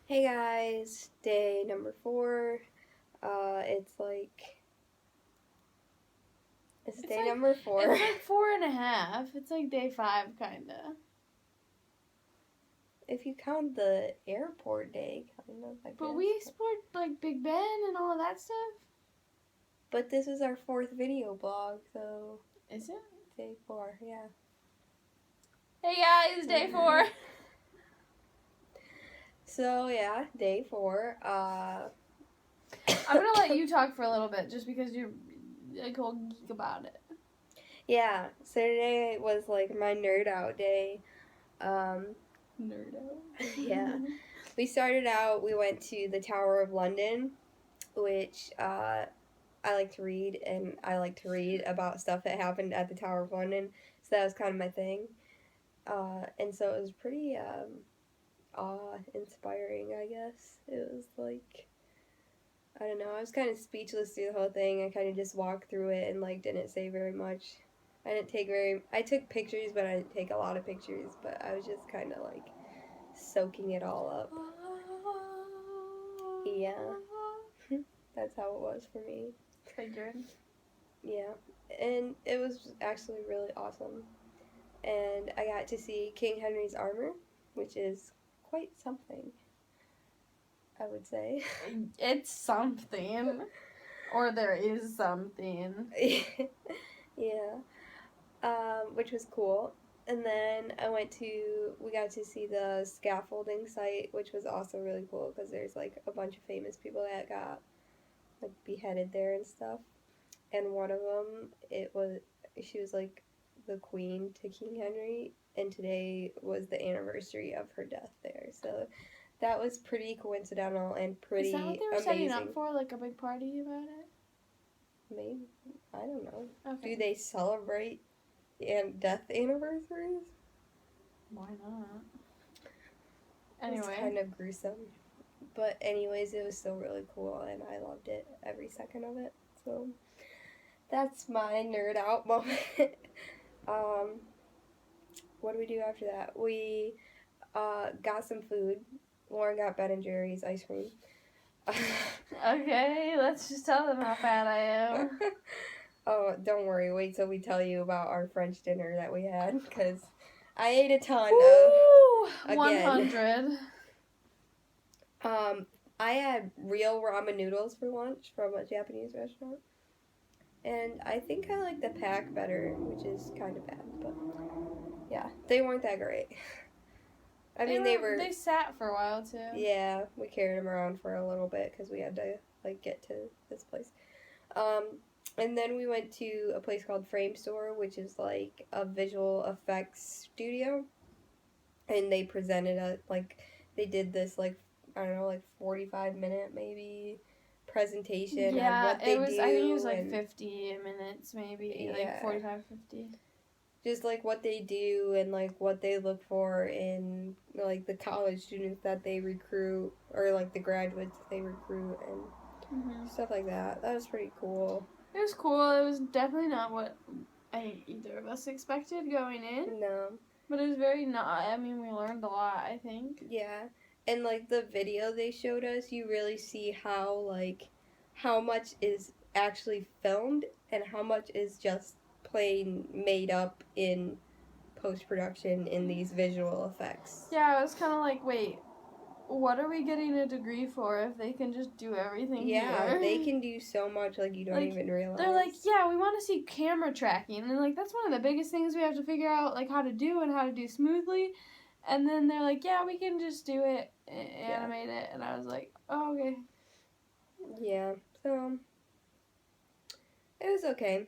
Hey guys, day number 4. It's It's day like number 4. it's like 4.5. It's like day 5, kinda. If you count the airport day, kind of, I But guess. we explored like Big Ben and all of that stuff. But this is our 4th video blog, so Is it? day 4, yeah. Hey guys, day 4. So yeah, day 4. I'm gonna let you talk for a little bit, just because you're like whole geek about it. Yeah, so today was like my nerd out day. Nerd out. Yeah. We started out, we went to the Tower of London, which I like to read, and I like to read about stuff that happened at the Tower of London, so that was kind of my thing. And so it was pretty awe-inspiring, I guess. It was like, I don't know, I was kind of speechless through the whole thing. I kind of just walked through it and like didn't say very much. I took pictures, but I didn't take a lot of pictures, but I was just kind of like soaking it all up. Yeah. That's how it was for me. Figured. Yeah, and it was actually really awesome. And I got to see King Henry's armor, which is quite something, I would say. It's something. Or there is something. Yeah, which was cool. And then we got to see the scaffolding site, which was also really cool because there's like a bunch of famous people that got like beheaded there and stuff. And one of them, she was like the queen to King Henry, and today was the anniversary of her death there. So that was pretty coincidental and pretty Is that what they were amazing. setting up for? Like a big party about it? Maybe, I don't know. Okay. Do they celebrate death anniversaries? Why not? It's Anyway. kind of gruesome. But anyways, it was still really cool, and I loved it every second of it. So that's my nerd out moment. What do we do after that? We got some food. Lauren got Ben and Jerry's ice cream. Okay, let's just tell them how fat I am. Oh, don't worry. Wait till we tell you about our French dinner that we had, because I ate a ton Woo! again. 100. I had real ramen noodles for lunch from a Japanese restaurant. And I think I like the pack better, which is kind of bad, but yeah, they weren't that great. They sat for a while too. Yeah, we carried them around for a little bit because we had to like get to this place. And then we went to a place called Frame Store, which is like a visual effects studio, and they presented they did this like, I don't know, like 45-minute maybe presentation on what they do. I think it was like 50 minutes maybe, Yeah. like 45, 50. Just like what they do and like what they look for in like the college students that they recruit, or like the graduates they recruit, and stuff like that. That was pretty cool. It was cool. It was definitely not what I think either of us expected going in. No. But it was we learned a lot, I think. Yeah. And like the video they showed us, you really see how much is actually filmed and how much is just plain made up in post-production in these visual effects. Yeah, it was kind of like, wait, what are we getting a degree for if they can just do everything here? They can do so much, like, you don't even realize. They're like, yeah, we want to see camera tracking. And, like, that's one of the biggest things we have to figure out, like, how to do and how to do smoothly. And then they're like, yeah, we can just do it, animate it. And I was like, oh, okay. Yeah, so it was okay.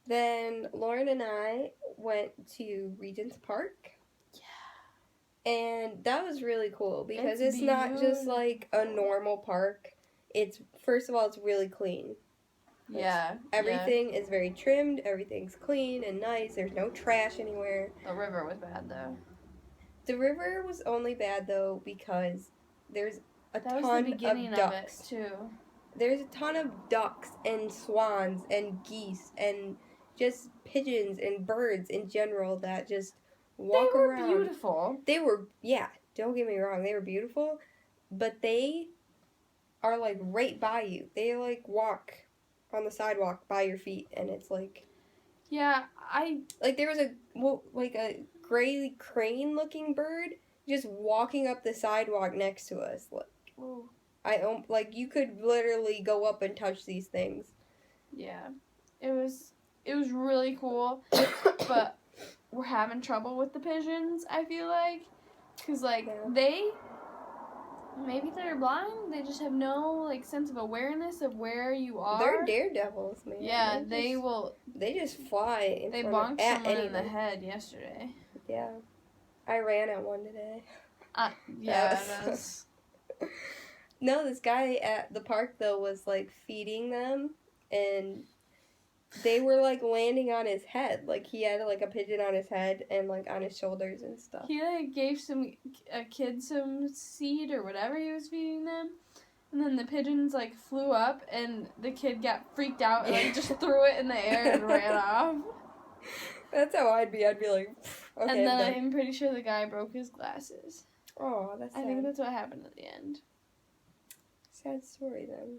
Then Lauren and I went to Regent's Park. Yeah. And that was really cool because it's not just like a normal park. First of all, it's really clean. Yeah. Everything is very trimmed, everything's clean and nice, there's no trash anywhere. The river was bad, though. The river was only bad, though, because there's a ton of ducks. Of it, too. There's a ton of ducks and swans and geese and just pigeons and birds in general that just walk around. They were beautiful. They were, yeah. don't get me wrong, they were beautiful, but they are like right by you. They like walk on the sidewalk by your feet, and it's like Yeah, like there was a gray crane looking bird just walking up the sidewalk next to us. oh, Like you could literally go up and touch these things. yeah. It was really cool, but we're having trouble with the pigeons, I feel like. Cuz like Yeah. maybe they're blind, they just have no like sense of awareness of where you are. They're daredevils, man. Yeah, They just fly. They bonked someone in the head yesterday. Yeah, I ran at one today. Yeah, it was. No, this guy at the park though was like feeding them, and they were like landing on his head. Like he had like a pigeon on his head and like on his shoulders and stuff. He like gave a kid some seed or whatever he was feeding them, and then the pigeons like flew up, and the kid got freaked out and like just threw it in the air and ran off. That's how I'd be. I'd be like, okay. And then I'm pretty sure the guy broke his glasses. Oh, that's sad. I think that's what happened at the end. Sad story then.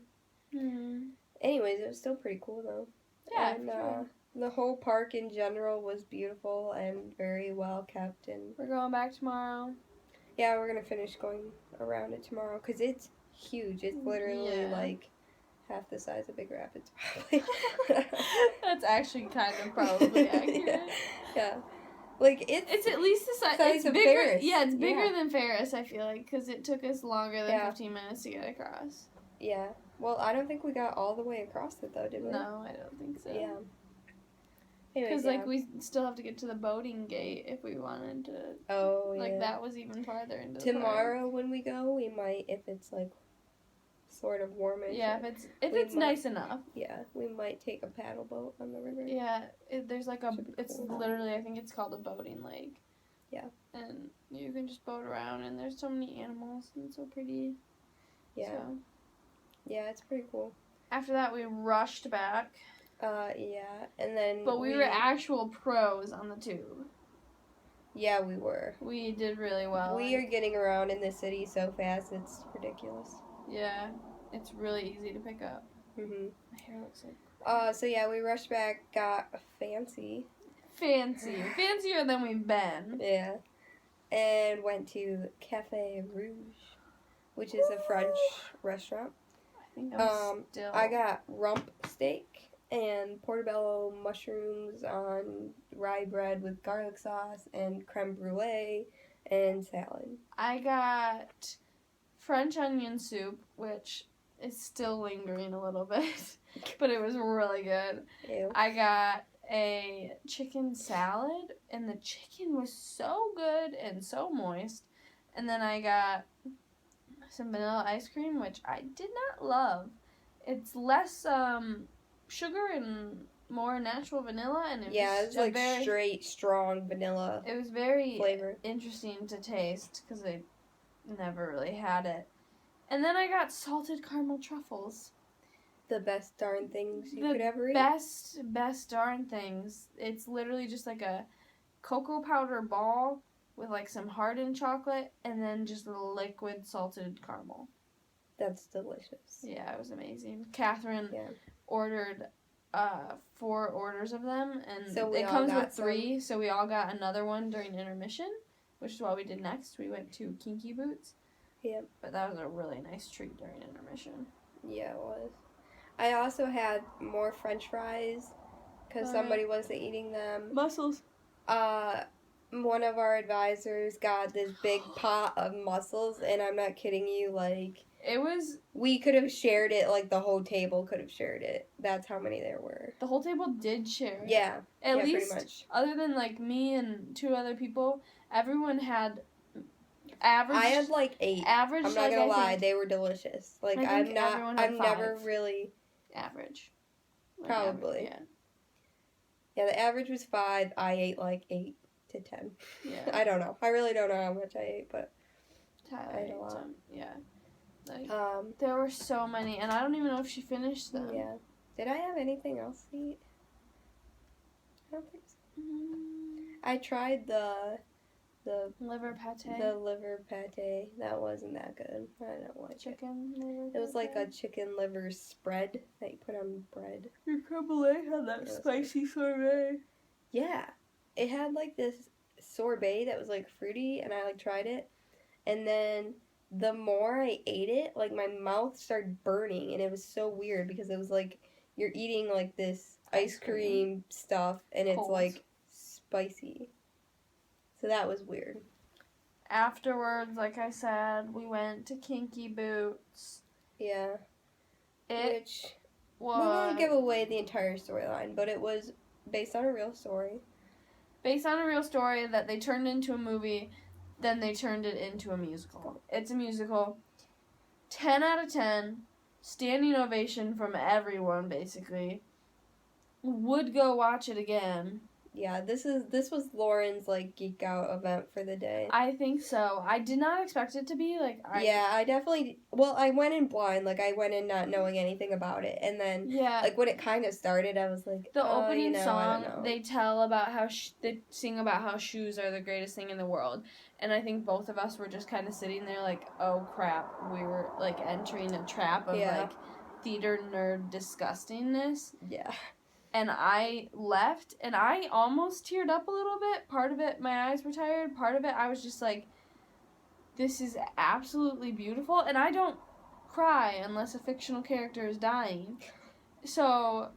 Hmm. Anyways, it was still pretty cool though. Yeah, And sure. the whole park in general was beautiful and very well kept. And We're going back tomorrow. yeah, we're gonna finish going around it tomorrow because it's huge. It's literally like half the size of Big Rapids, probably. That's actually kind of probably accurate. Yeah. Like it's at least the size of bigger. Ferris. Yeah, it's bigger than Ferris. I feel like because it took us longer than 15 minutes to get across. Yeah. Well, I don't think we got all the way across it though, did we? No, I don't think so. Yeah. Because like we still have to get to the boating gate if we wanted to. Oh yeah. Like that was even farther into tomorrow the park. when we go, we might, if it's like sort of warmish. Yeah, if it's nice enough. Yeah, we might take a paddle boat on the river. Yeah, there's like it's cool. literally, I think it's called a boating lake. Yeah. And you can just boat around, and there's so many animals, and it's so pretty. Yeah. So. Yeah, it's pretty cool. After that, we rushed back. Yeah, and then. But we were actual pros on the tube. Yeah, we were. We did really well. We are getting around in the city so fast, it's ridiculous. Yeah, it's really easy to pick up. Mhm. My hair looks like. So yeah, we rushed back, got fancy. Fancier than we've been. Yeah, and went to Cafe Rouge, which is a French restaurant. I think I'm still. I got rump steak and portobello mushrooms on rye bread with garlic sauce and creme brulee and salad. I got French onion soup, which is still lingering a little bit, but it was really good. Ew. I got a chicken salad, and the chicken was so good and so moist. And then I got some vanilla ice cream, which I did not love. It's less sugar and more natural vanilla, and it's like straight, strong vanilla. It was very flavor. Interesting to taste because I never really had it. And then I got salted caramel truffles. The best darn things you could ever eat. Best darn things. It's literally just like a cocoa powder ball with like some hardened chocolate and then just a liquid salted caramel. That's delicious. Yeah, it was amazing. Catherine ordered 4 orders of them, and so it comes with 3, so we all got another one during intermission, which is what we did next. We went to Kinky Boots. Yep. But that was a really nice treat during intermission. Yeah, it was. I also had more French fries because somebody wasn't eating them. Mussels. One of our advisors got this big pot of mussels, and I'm not kidding you, like... We could have shared it, like the whole table could have shared it. That's how many there were. The whole table did share it. Yeah. At least, pretty much. Other than like me and 2 other people, everyone had average. I had like 8. Average. I'm not gonna lie, they were delicious. Like I'm never really average. Probably. Average, yeah, the average was 5. I ate like 8 to 10. Yeah. I don't know. I really don't know how much I ate, but Tyler I ate a lot. Yeah. Like, there were so many, and I don't even know if she finished them. Yeah. Did I have anything else to eat? I don't think so. I tried the The Liver pate. the liver pate. That wasn't that good. I don't like it. Chicken liver. It was like a pate. chicken liver spread that you put on bread. Your creme brulee had that It was spicy sorbet. Yeah. It had like this sorbet that was like fruity, and I like tried it. And then the more I ate it, like my mouth started burning, and it was so weird because it was like you're eating like this ice cream stuff, and it's Cold. like spicy. So that was weird. Afterwards, like I said, we went to Kinky Boots. Yeah. It Which was we won't give away the entire storyline, but it was based on a real story. based on a real story that they turned into a movie, then they turned it into a musical. It's a musical. 10 out of 10. Standing ovation from everyone, basically. Would go watch it again. Yeah, this was Lauren's like geek out event for the day. I think so. I did not expect it to be like. Yeah, I definitely. Well, I went in blind. Like I went in not knowing anything about it, and then Yeah. like when it kind of started, I was like, The opening I don't song, know. they tell about how they sing about how shoes are the greatest thing in the world, and I think both of us were just kind of sitting there like, oh crap, we were like entering a trap of Yeah. like theater nerd disgustingness. Yeah. And I left, and I almost teared up a little bit. Part of it, my eyes were tired. Part of it, I was just like, this is absolutely beautiful. And I don't cry unless a fictional character is dying. So,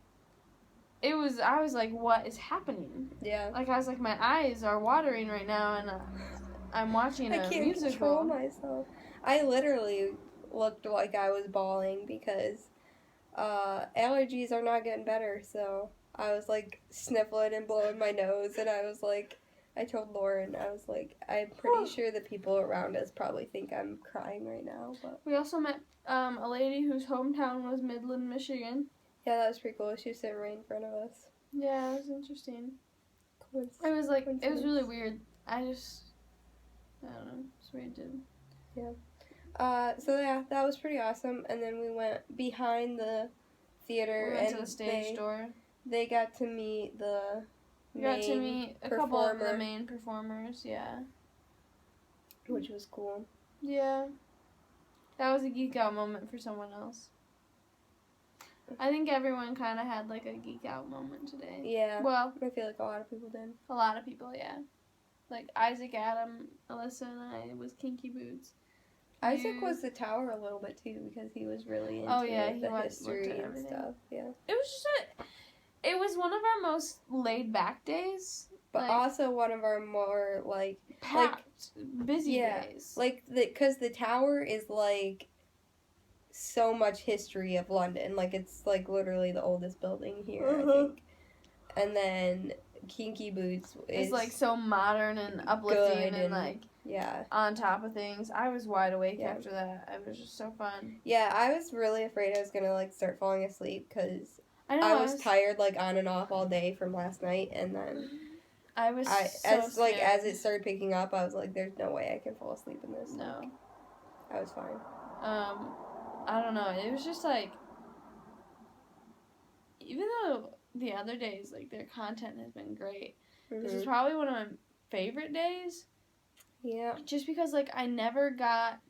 I was like, what is happening? Yeah. Like, I was like, my eyes are watering right now, and I'm watching I a can't musical. control myself. I literally looked like I was bawling because allergies are not getting better, so I was like sniffling and blowing my nose, and I was like, I told Lauren, I was like, I'm pretty sure the people around us probably think I'm crying right now, but We also met a lady whose hometown was Midland, Michigan. yeah, that was pretty cool. She was sitting right in front of us. Yeah, it was interesting. Coincidence. It was like, it was really weird. I don't know, it's weird, dude. So yeah, that was pretty awesome, and then we went behind the theater, We went and to the stage door. they got to meet the We got to main meet a couple of the performer. main performers, yeah. which was cool. Yeah. That was a geek out moment for someone else. I think everyone kind of had like a geek out moment today. Yeah, Well, I feel like a lot of people did. a lot of people, yeah. Like Isaac, Adam, Alyssa, and I was Kinky Boots. Isaac You- was the tower a little bit too because he was really into Oh, yeah, he the looked history at and everything. stuff. Yeah, It was just it was one of our most laid back days. but Like- also one of our more like Packed, busy yeah, days. because the tower is like so much history of London. Like it's like literally the oldest building here, I think. And then Kinky Boots is It's like so modern and uplifting good and like yeah. on top of things. I was wide awake Yeah. after that. It was just so fun. Yeah, I was really afraid I was gonna like start falling asleep because I know. I was tired like on and off all day from last night, and then as it started picking up, I was like, "There's no way I can fall asleep in this." No. Like, I was fine. I don't know. It was just like, even though the other days, like, their content has been great, this is Mhm. probably one of my favorite days. Yeah, Just because, like, I never got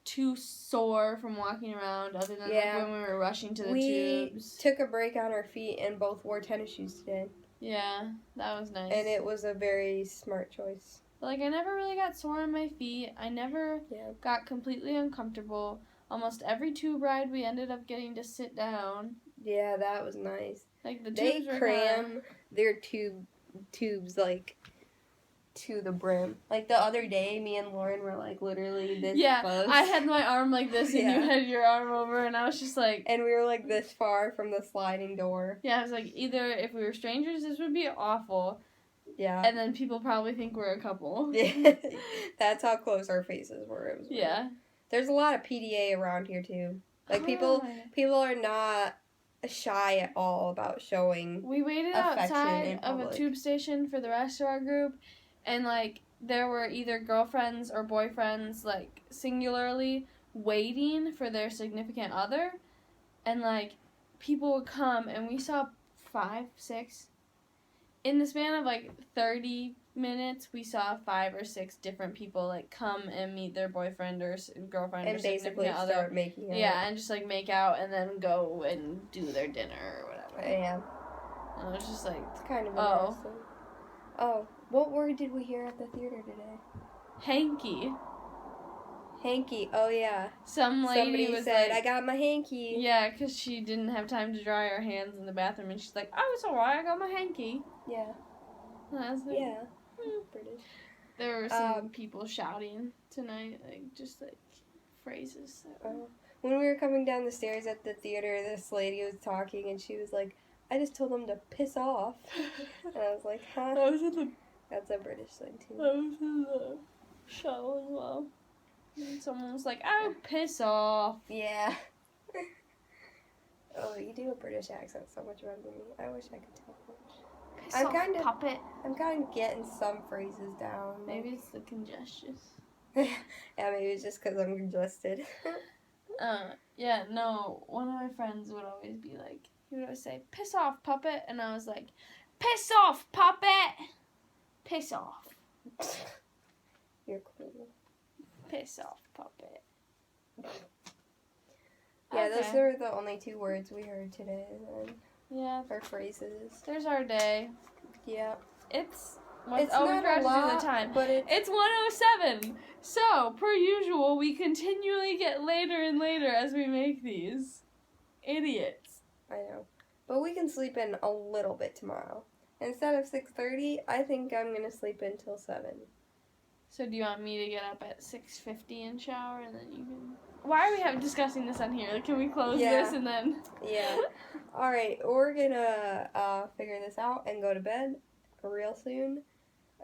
too sore from walking around other than, Yeah. like, when we were rushing to the we tubes. took a break on our feet and both wore tennis shoes today, Yeah, that was nice. and it was a very smart choice. Like, I never really got sore on my feet. I never Yeah. got completely uncomfortable. Almost every tube ride, we ended up getting to sit down. Yeah, that was nice. Like, the They tubes were cram their tubes like to the brim. Like the other day, me and Lauren were like literally this Yeah, close. I had my arm like this, and Yeah. you had your arm over, and I was just like, and we were like this far from the sliding door. yeah, I was like, either if we were strangers, this would be awful, Yeah. and then people probably think we're a couple. Yeah. That's how close our faces were. It was weird. Yeah. There's a lot of PDA around here too. Like people are not shy at all about showing. We waited affection outside in of a public. tube station for the rest of our group, and like there were either girlfriends or boyfriends, like singularly waiting for their significant other, and like people would come, and we saw 5, 6 in the span of like 30 minutes, we saw 5 or 6 different people like come and meet their boyfriend or girlfriend And or basically significant other. start making out. Yeah, and just like make out and then go and do their dinner or whatever. Yeah. And it was just like, It's kind of Oh. interesting. Oh, what word did we hear at the theater today? hanky. Hanky. Oh yeah. Some lady Somebody was said, like, "I got my hanky." yeah, because she didn't have time to dry her hands in the bathroom, and she's like, "Oh, it's alright, I got my hanky." Yeah. And I was like, Yeah. "Hmm." British. There were some people shouting tonight, like just like phrases. When we were coming down the stairs at the theater, this lady was talking, and she was like, "I just told them to piss off," and I was like, "Huh?" That's a British thing too. I was in the show as well. And someone was like, "Oh, piss off." Yeah. Oh, you do a British accent so much better than me. I wish I could tell. Piss I'm off, kinda- puppet. I'm kind of getting some phrases down. Maybe it's the congestion. Yeah, maybe it's just because I'm congested. Yeah, no, one of my friends would always be like, he would always say, "Piss off, puppet," and I was like, "Piss off, puppet! Piss off. You're cool. Piss off, puppet." Yeah, those Okay. are the only 2 words we heard today, then. Yeah, Or phrases. there's our day. Yeah. It's It's we not forgot a to lot, do the time. but It's 1:07. So, per usual, we continually get later and later as we make these. Idiots. I know. But we can sleep in a little bit tomorrow. Instead of 6:30, I think I'm going to sleep in till 7. So do you want me to get up at 6:50 and shower, and then you can... Why are we discussing this on here? Can we close Yeah. this and then... Yeah. All right, we're going to figure this out and go to bed real soon.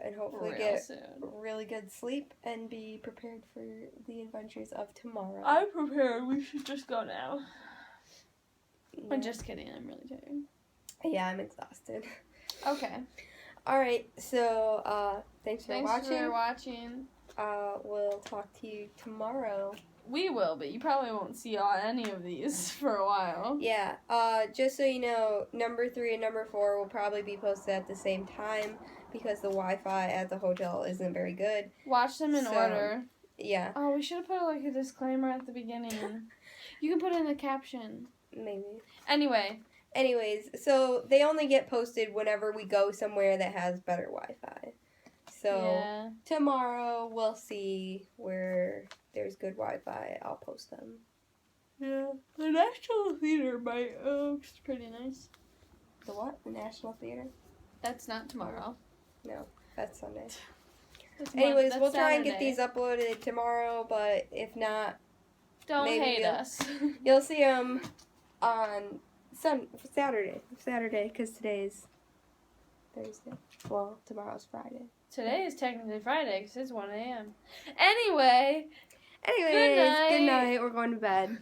And hopefully Real get soon. really good sleep and be prepared for the adventures of tomorrow. I'm prepared. We should just go now. Yeah. I'm just kidding. I'm really tired. Yeah, I'm exhausted. Okay. All right, so thanks for Thanks watching. for watching. We'll talk to you tomorrow. We will, but you probably won't see any of these for a while. Yeah, just so you know, number 3 and number 4 will probably be posted at the same time because the Wi-Fi at the hotel isn't very good. Watch them in So- order. Yeah, Oh, we should have put like a disclaimer at the beginning. You can put it in the caption. maybe. Anyway, Anyways, so they only get posted whenever we go somewhere that has better Wi-Fi. So yeah. tomorrow we'll see where there's good Wi-Fi. I'll post them. Yeah. The National Theater looks pretty nice. The what? The National Theater? That's not tomorrow. No, that's Sunday. That's Anyways, that's we'll try and get Saturday. these uploaded tomorrow, but if not, Don't maybe hate we'll- us. you'll see them on Saturday, because today's Thursday. Well, tomorrow's Friday. Today is technically Friday because it's 1 a.m. Anyway. Anyways, night. good night. We're going to bed.